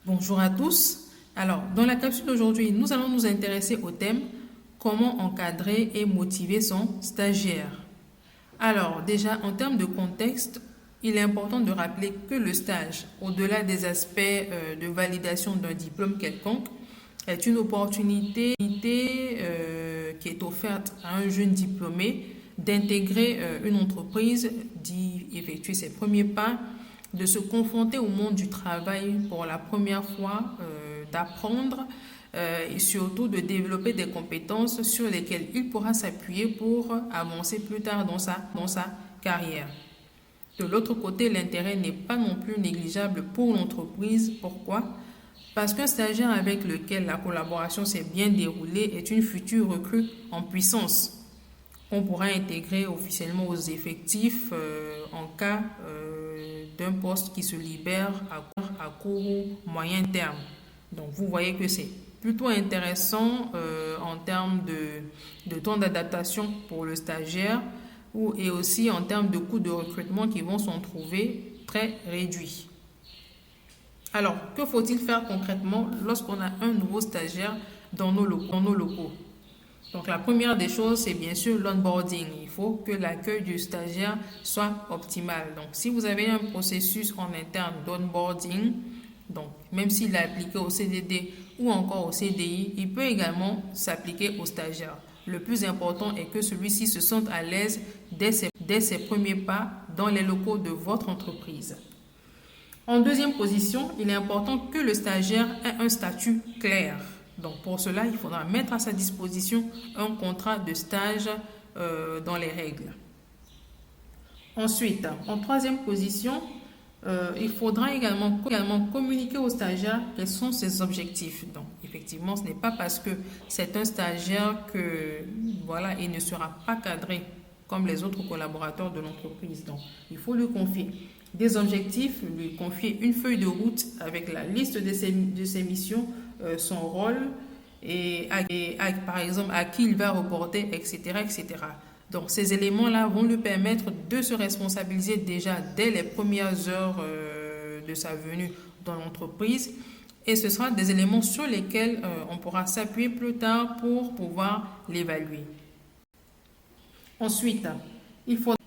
Bonjour à tous. Alors, dans la capsule d'aujourd'hui, nous allons nous intéresser au thème comment encadrer et motiver son stagiaire. Alors, déjà, en termes de contexte, il est important de rappeler que le stage, au-delà des aspects de validation d'un diplôme quelconque, est une opportunité qui est offerte à un jeune diplômé d'intégrer une entreprise, d'y effectuer ses premiers pas, de se confronter au monde du travail pour la première fois, d'apprendre et surtout de développer des compétences sur lesquelles il pourra s'appuyer pour avancer plus tard dans sa carrière. De l'autre côté, l'intérêt n'est pas non plus négligeable pour l'entreprise. Pourquoi? Parce qu'un stagiaire avec lequel la collaboration s'est bien déroulée est une future recrue en puissance. On pourra intégrer officiellement aux effectifs en cas d'un poste qui se libère à court ou moyen terme. Donc vous voyez que c'est plutôt intéressant en termes de temps d'adaptation pour le stagiaire et aussi en termes de coûts de recrutement qui vont s'en trouver très réduits. Alors, que faut-il faire concrètement lorsqu'on a un nouveau stagiaire dans nos locaux? Donc la première des choses, c'est bien sûr l'onboarding. Il faut que l'accueil du stagiaire soit optimal. Donc si vous avez un processus en interne d'onboarding, donc même s'il est appliqué au CDD ou encore au CDI, il peut également s'appliquer au stagiaire. Le plus important est que celui-ci se sente à l'aise dès ses premiers pas dans les locaux de votre entreprise. En deuxième position, il est important que le stagiaire ait un statut clair. Donc pour cela, il faudra mettre à sa disposition un contrat de stage dans les règles. Ensuite, en troisième position, il faudra également communiquer au stagiaire quels sont ses objectifs. Donc effectivement, ce n'est pas parce que c'est un stagiaire que voilà, il ne sera pas cadré comme les autres collaborateurs de l'entreprise. Donc il faut lui confier des objectifs, lui confier une feuille de route avec la liste de ses missions, son rôle et par exemple à qui il va reporter, etc., etc. Donc ces éléments-là vont lui permettre de se responsabiliser déjà dès les premières heures de sa venue dans l'entreprise et ce sera des éléments sur lesquels on pourra s'appuyer plus tard pour pouvoir l'évaluer. Ensuite,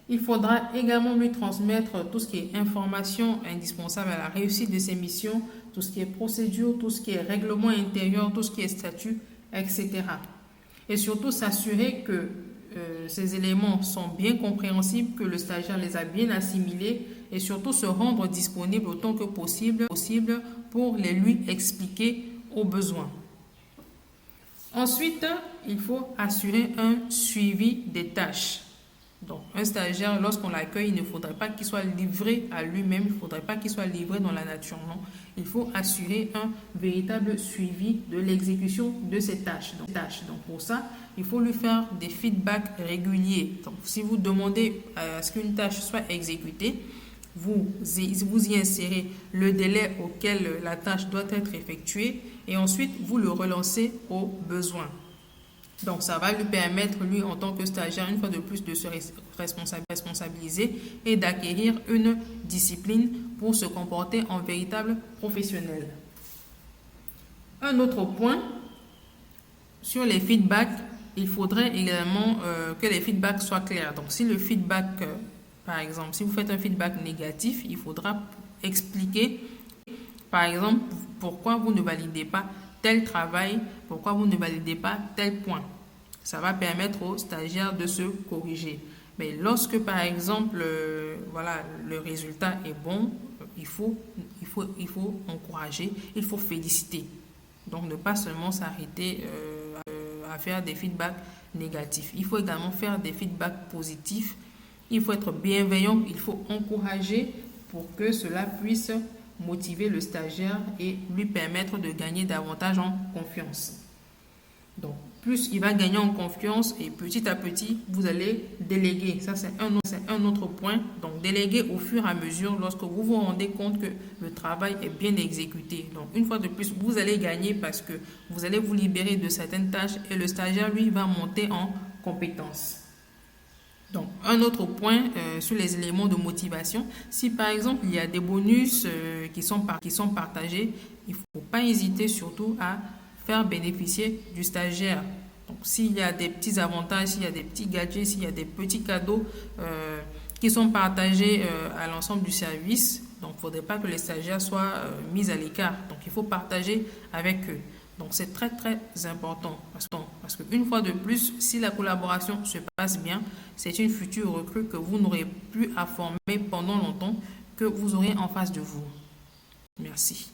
il faudra également lui transmettre tout ce qui est information indispensable à la réussite de ses missions, tout ce qui est procédure, tout ce qui est règlement intérieur, tout ce qui est statut, etc. Et surtout s'assurer que ces éléments sont bien compréhensibles, que le stagiaire les a bien assimilés et surtout se rendre disponible autant que possible pour les lui expliquer au besoin. Ensuite, il faut assurer un suivi des tâches. Donc, un stagiaire, lorsqu'on l'accueille, il ne faudrait pas qu'il soit livré à lui-même, il ne faudrait pas qu'il soit livré dans la nature, non. Il faut assurer un véritable suivi de l'exécution de ces tâches. Donc, pour ça, il faut lui faire des feedbacks réguliers. Donc, si vous demandez à ce qu'une tâche soit exécutée, vous y insérez le délai auquel la tâche doit être effectuée et ensuite, vous le relancez au besoin. Donc, ça va lui permettre, lui, en tant que stagiaire, une fois de plus, de se responsabiliser et d'acquérir une discipline pour se comporter en véritable professionnel. Un autre point, sur les feedbacks, il faudrait également que les feedbacks soient clairs. Donc, si le feedback, par exemple, si vous faites un feedback négatif, il faudra expliquer, par exemple, pourquoi vous ne validez pas tel travail, pourquoi vous ne validez pas tel point. Ça va permettre aux stagiaires de se corriger. Mais lorsque, par exemple, voilà, le résultat est bon, il faut encourager, il faut féliciter. Donc, ne pas seulement s'arrêter à faire des feedbacks négatifs. Il faut également faire des feedbacks positifs. Il faut être bienveillant, il faut encourager pour que cela puisse motiver le stagiaire et lui permettre de gagner davantage en confiance. Donc, plus il va gagner en confiance et petit à petit, vous allez déléguer. Ça, c'est un autre point. Donc, déléguer au fur et à mesure lorsque vous vous rendez compte que le travail est bien exécuté. Donc, une fois de plus, vous allez gagner parce que vous allez vous libérer de certaines tâches et le stagiaire, lui, va monter en compétences. Donc, un autre point sur les éléments de motivation, si par exemple il y a des bonus qui sont partagés, il ne faut pas hésiter surtout à faire bénéficier du stagiaire. Donc, s'il y a des petits avantages, s'il y a des petits gadgets, s'il y a des petits cadeaux qui sont partagés à l'ensemble du service, donc il ne faudrait pas que les stagiaires soient mis à l'écart. Donc, il faut partager avec eux. Donc c'est très très important parce qu'une fois de plus, si la collaboration se passe bien, c'est une future recrue que vous n'aurez plus à former pendant longtemps, que vous aurez en face de vous. Merci.